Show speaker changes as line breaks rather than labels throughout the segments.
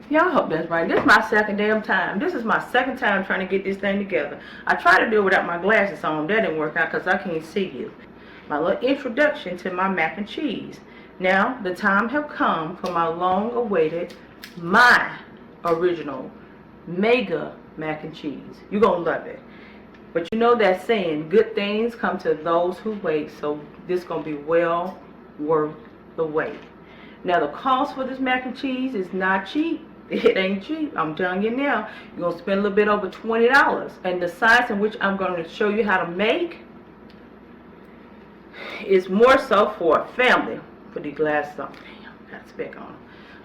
Y'all hope that's right. This is my second damn time. This is my second time trying to get this thing together. I tried to do it without my glasses on. That didn't work out because I can't see you. My little introduction to my mac and cheese. Now, the time have come for my long-awaited, my original mega mac and cheese. You're going to love it. But you know that saying, good things come to those who wait. So this is going to be well worth the wait. Now, the cost for this mac and cheese is not cheap. It ain't cheap. I'm telling you now. You're going to spend a little bit over $20. And the size in which I'm going to show you how to make is more so for a family. Put the glasses on. Damn, got a speck on.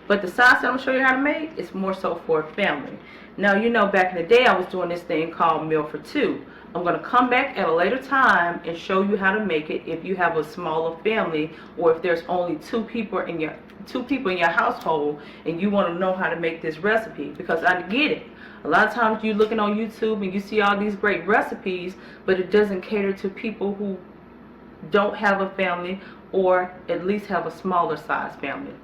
But the size that I'm going to show you how to make is more so for a family. Now, you know, back in the day, I was doing this thing called Meal for Two. I'm going to come back at a later time and show you how to make it if you have a smaller family, or if there's only two people in your household and you want to know how to make this recipe. Because I get it. A lot of times you're looking on YouTube and you see all these great recipes, but it doesn't cater to people who don't have a family, or at least have a smaller size family.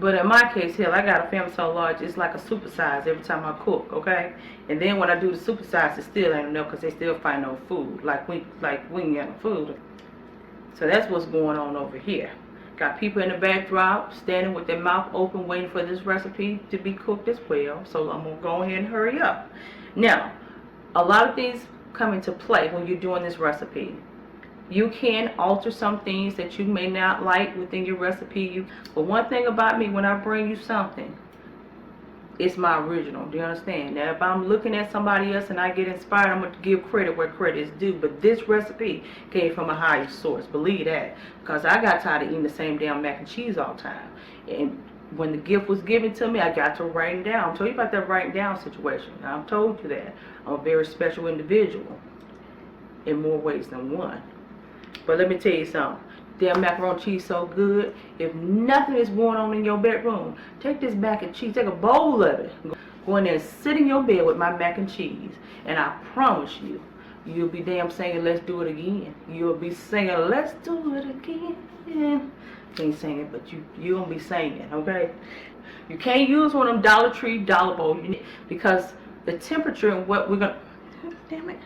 But in my case, hell, I got a family so large, it's like a supersize every time I cook, okay? And then when I do the supersize, it still ain't enough because they still find no food. Like we ain't got no food. So that's what's going on over here. Got people in the backdrop standing with their mouth open waiting for this recipe to be cooked as well. So I'm going to go ahead and hurry up. Now, a lot of things come into play when you're doing this recipe. You can alter some things that you may not like within your recipe. But one thing about me, when I bring you something, it's my original. Do you understand? Now, if I'm looking at somebody else and I get inspired, I'm going to give credit where credit is due. But this recipe came from a higher source. Believe that. Because I got tired of eating the same damn mac and cheese all the time. And when the gift was given to me, I got to write it down. I told you about that writing down situation. I've told you that. I'm a very special individual in more ways than one. But let me tell you something. Damn macaroni cheese so good. If nothing is going on in your bedroom, take this mac and cheese, take a bowl of it. Go in there and sit in your bed with my mac and cheese. And I promise you, you'll be damn singing, let's do it again. You'll be singing, let's do it again. Yeah. You ain't singing, but you're going to be singing, okay? You can't use one of them DollarTree dollar bowls because the temperature and what we're going to... Damn it.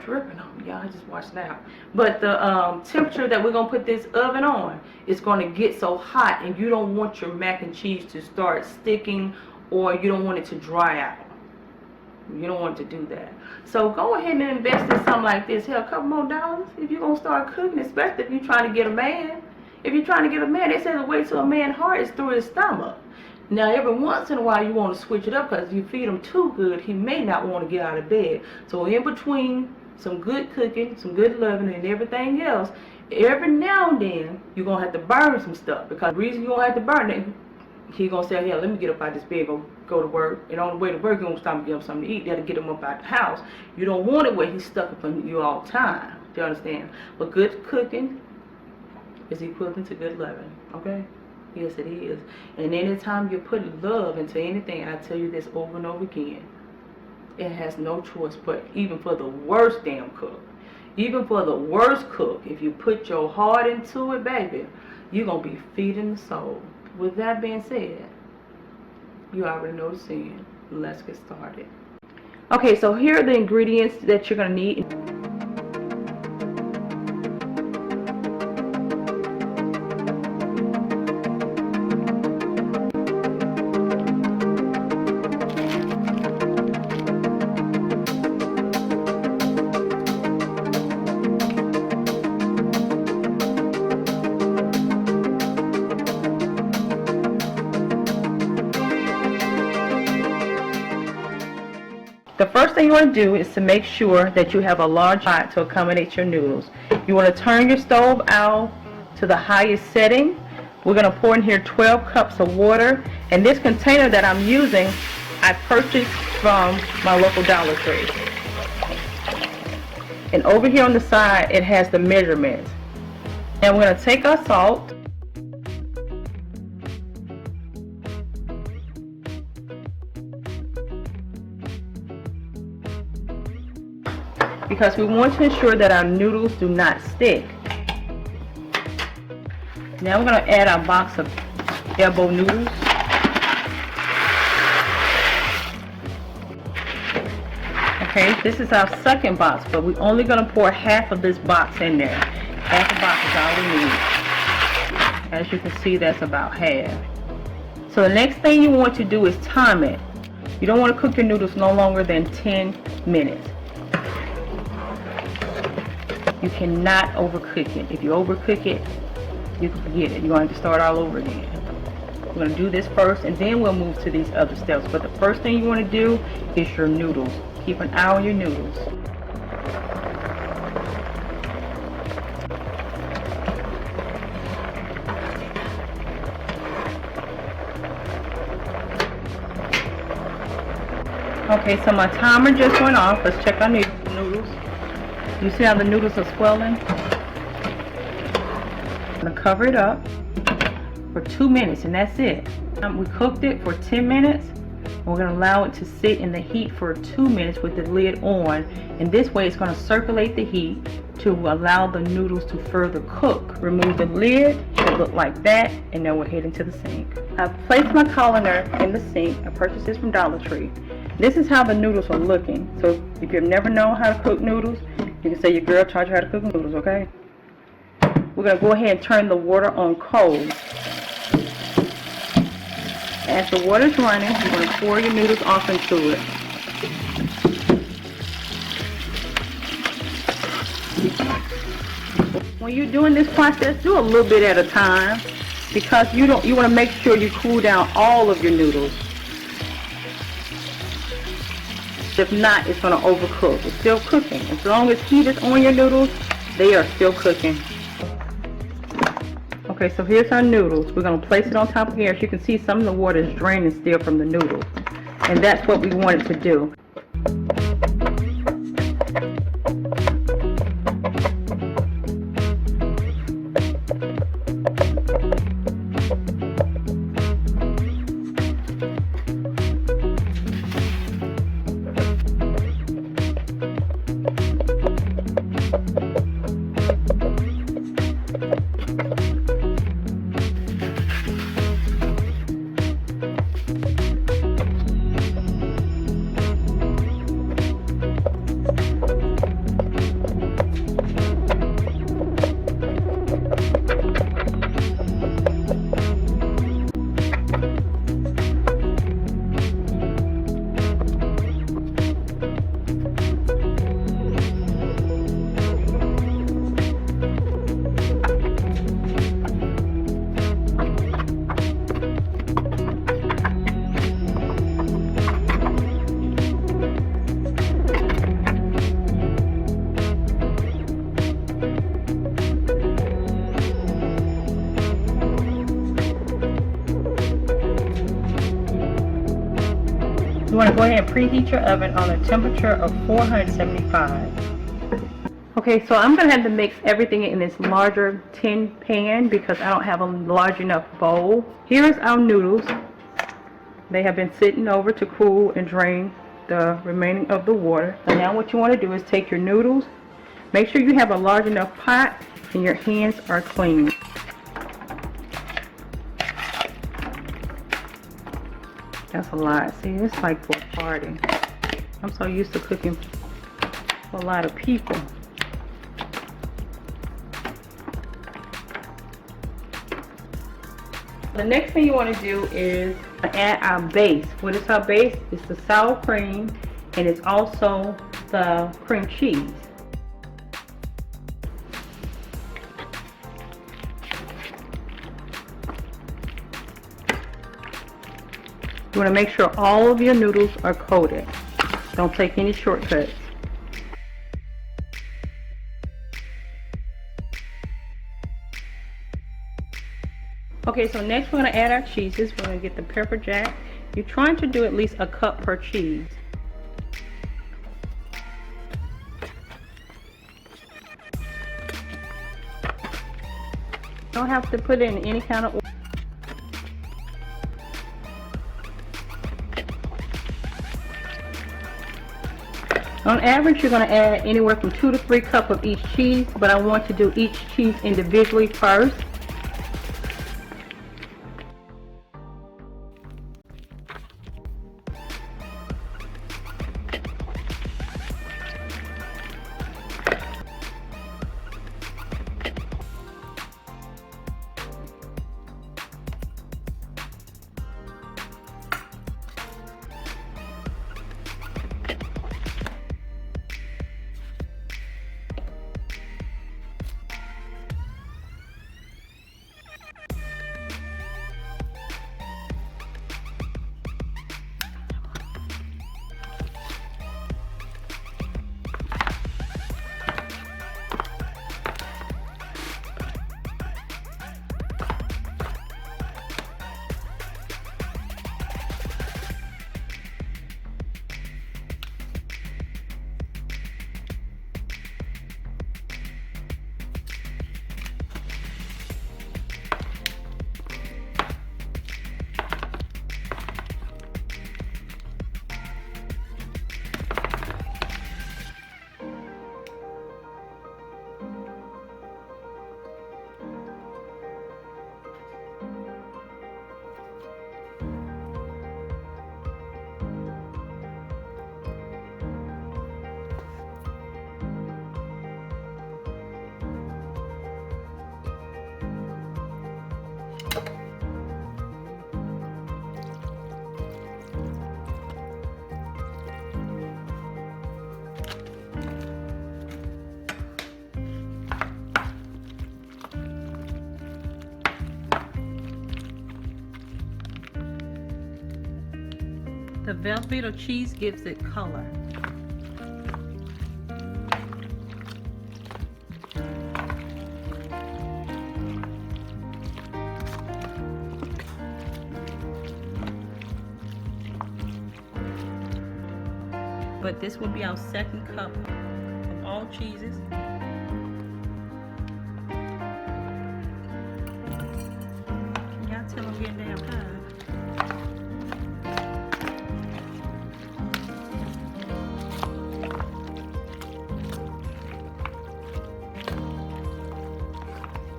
Dripping on me, y'all. I just watched that. But the temperature that we're gonna put this oven on is going to get so hot, and you don't want your mac and cheese to start sticking, or you don't want it to dry out. You don't want to do that. So go ahead and invest in something like this. Hell, a couple more dollars if you're gonna start cooking, especially if you're trying to get a man. If you're trying to get a man, they say the way to a man's heart is through his stomach. Now, every once in a while, you want to switch it up because if you feed him too good, he may not want to get out of bed. So, in between some good cooking, some good loving, and everything else, every now and then, you're going to have to burn some stuff. Because the reason you're going to have to burn it, he's going to say, yeah, let me get up out of this bed, go to work. And on the way to work, you're going to stop and give him something to eat. You got to get him up out the house. You don't want it where he's stuck up on you all the time. Do you understand? But good cooking is equivalent to good loving. Okay? Yes, it is. And anytime you put love into anything, and I tell you this over and over again, it has no choice but, even for the worst damn cook, even for the worst cook, if you put your heart into it, baby, you're going to be feeding the soul. With that being said, you already know the scene. Let's get started. Okay, so here are the ingredients that you're going to need. The first thing you want to do is to make sure that you have a large pot to accommodate your noodles. You want to turn your stove out to the highest setting. We're going to pour in here 12 cups of water. And this container that I'm using, I purchased from my local DollarTree. And over here on the side, it has the measurements. And we're going to take our salt. Because we want to ensure that our noodles do not stick. Now we're going to add our box of elbow noodles. Okay, this is our second box, but we're only going to pour half of this box in there. Half the box is all we need. As you can see, that's about half. So the next thing you want to do is time it. You don't want to cook your noodles no longer than 10 minutes. You cannot overcook it. If you overcook it, you can forget it. You're going to have to start all over again. We're going to do this first, and then we'll move to these other steps. But the first thing you want to do is your noodles. Keep an eye on your noodles. Okay, so my timer just went off. Let's check our noodles. You see how the noodles are swelling? I'm going to cover it up for 2 minutes, and that's it. We cooked it for 10 minutes. We're going to allow it to sit in the heat for 2 minutes with the lid on, and this way it's going to circulate the heat to allow the noodles to further cook. Remove the lid. It should look like that, and then we're heading to the sink. I've placed my colander in the sink. I purchased this from DollarTree. This is how the noodles are looking. So if you've never known how to cook noodles, you can say your girl taught you how to cook noodles, okay? We're going to go ahead and turn the water on cold. As the water's running, you're going to pour your noodles off into it. When you're doing this process, do a little bit at a time, because you want to make sure you cool down all of your noodles. If not, it's going to overcook. It's still cooking. As long as heat is on your noodles, they are still cooking. Okay, so here's our noodles. We're going to place it on top of here. As you can see, some of the water is draining still from the noodles. And that's what we wanted to do. You want to go ahead and preheat your oven on a temperature of 475. Okay, so I'm going to have to mix everything in this larger tin pan because I don't have a large enough bowl. Here's our noodles. They have been sitting over to cool and drain the remaining of the water. So now what you want to do is take your noodles, make sure you have a large enough pot and your hands are clean. That's a lot. See, it's like for a party. I'm so used to cooking for a lot of people. The next thing you want to do is add our base. What is our base? It's the sour cream and it's also the cream cheese. You want to make sure all of your noodles are coated. Don't take any shortcuts. Okay, so next we're going to add our cheeses. We're going to get the pepper jack. You're trying to do at least a cup per cheese. Don't have to put it in any kind of order. On average, you're going to add anywhere from 2 to 3 cups of each cheese, but I want to do each cheese individually first. The Velveeta cheese gives it color. But this will be our second cup of all cheeses. Y'all tell them getting damn high.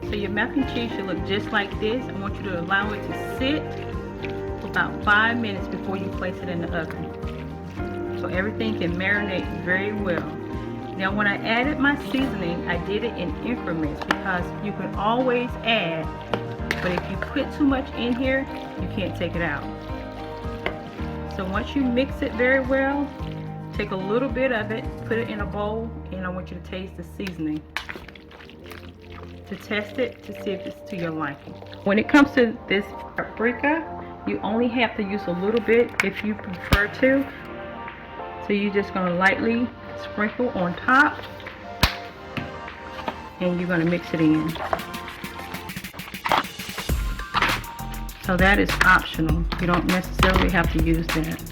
So your mac and cheese should look just like this. I want you to allow it to sit for about 5 minutes before you place it in the oven, so everything can marinate very well. Now when I added my seasoning, I did it in increments because you can always add, but if you put too much in here, you can't take it out. So once you mix it very well, take a little bit of it, put it in a bowl, and I want you to taste the seasoning to test it to see if it's to your liking. When it comes to this paprika, you only have to use a little bit if you prefer to. So you're just going to lightly sprinkle on top, and you're going to mix it in. So that is optional. You don't necessarily have to use that.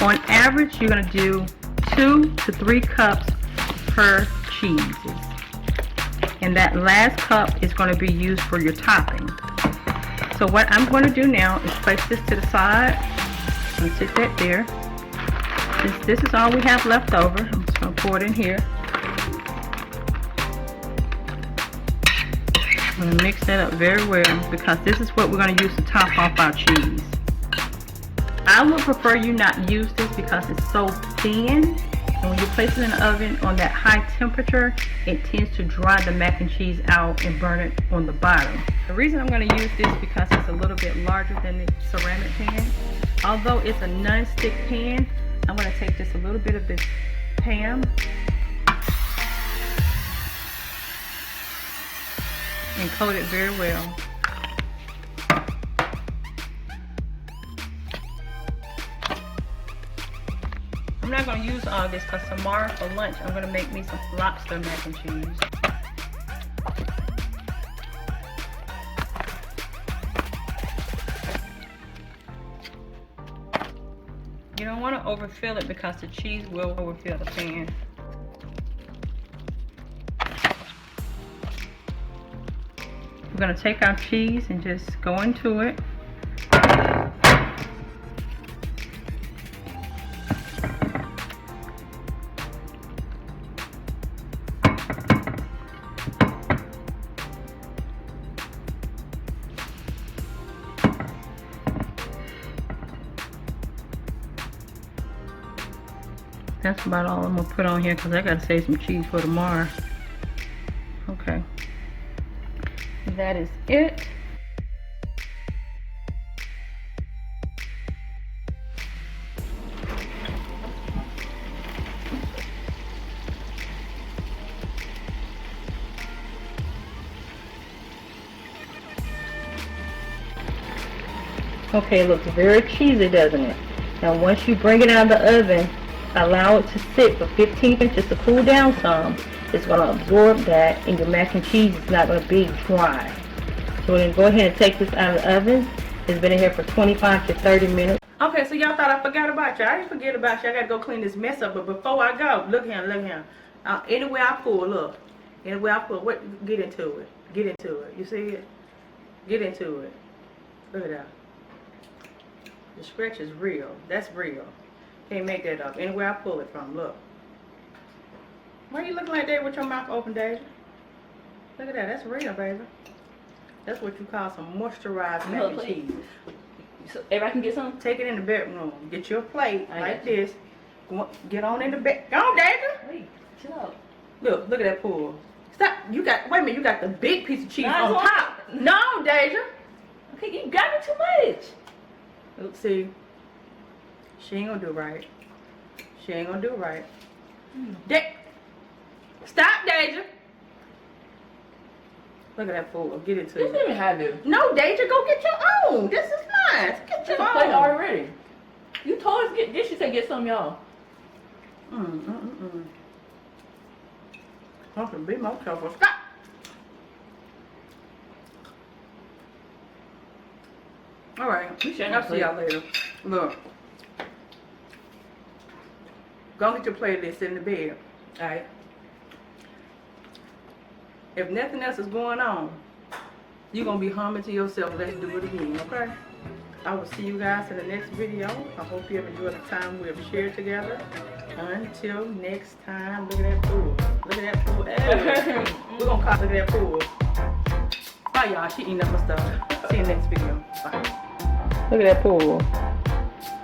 On average, you're going to do 2 to 3 cups per cheeses. And that last cup is going to be used for your topping. So what I'm going to do now is place this to the side. I'm going to sit that there. Since this is all we have left over, I'm just going to pour it in here. I'm going to mix that up very well because this is what we're going to use to top off our cheese. I would prefer you not use this because it's so thin. And when you place it in the oven on that high temperature, it tends to dry the mac and cheese out and burn it on the bottom. The reason I'm going to use this because it's a little bit larger than the ceramic pan. Although it's a non-stick pan, I'm going to take just a little bit of this Pam and coat it very well. I'm not going to use all this because tomorrow for lunch I'm going to make me some lobster mac and cheese. You don't want to overfill it because the cheese will overfill the pan. We're going to take our cheese and just go into it. That's about all I'm going to put on here because I got to save some cheese for tomorrow. Okay. That is it. Okay, it looks very cheesy, doesn't it? Now once you bring it out of the oven, allow it to sit for 15 minutes to cool down some. It's going to absorb that and your mac and cheese is not going to be dry. So we're going to go ahead and take this out of the oven. It's been in here for 25 to 30 minutes. Okay, so y'all thought I forgot about you. I didn't forget about you. I got to go clean this mess up. But before I go, look here, look here. Anywhere I pull, look. Anywhere I pull, get into it. Get into it. You see it? Get into it. Look at that. The scratch is real. That's real. Can't make that up. Anywhere I pull it from, look. Why are you looking like that with your mouth open, Deja? Look at that. That's real, baby. That's what you call some moisturized mac and cheese.
So everybody can get some?
Take it in the bedroom. Get your plate like this. Get on in the bed. Go on, Deja.
Wait, chill out.
Look at that pool. Stop. You got, wait a minute, you got the big piece of cheese on top. No, Deja.
Okay, you got me too much.
Look, see. She ain't gonna do right. She ain't gonna do right. Stop, Deja. Look at that fool. Get it to you.
Just let me have it.
No, Deja, go get your own. This is mine. Get your own.
Plate already. You told us get this. She said get some, y'all.
I can be more careful. Stop! Alright, I'll see y'all later. Look. Go get your playlist in the bed. Alright? If nothing else is going on, you're going to be humming to yourself, let's do it again, okay? I will see you guys in the next video. I hope you have enjoyed the time we have shared together. Until next time, look at that pool. Look at that pool. Hey, we're going to call look at that pool. Bye, y'all. She eating up my stuff. See you next video. Bye. Look at that pool.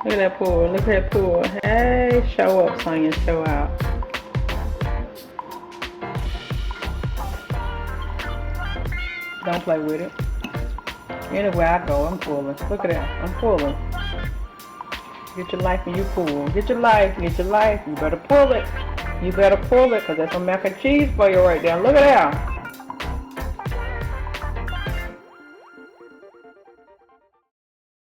Look at that pool. Look at that pool. Hey, show up, Sonya. Show out. Don't play with it. Anywhere I go, I'm pulling. Look at that. I'm pulling. Get your life and you pull. Get your life. Get your life. You better pull it. You better pull it because that's some mac and cheese for you right there. Look at that.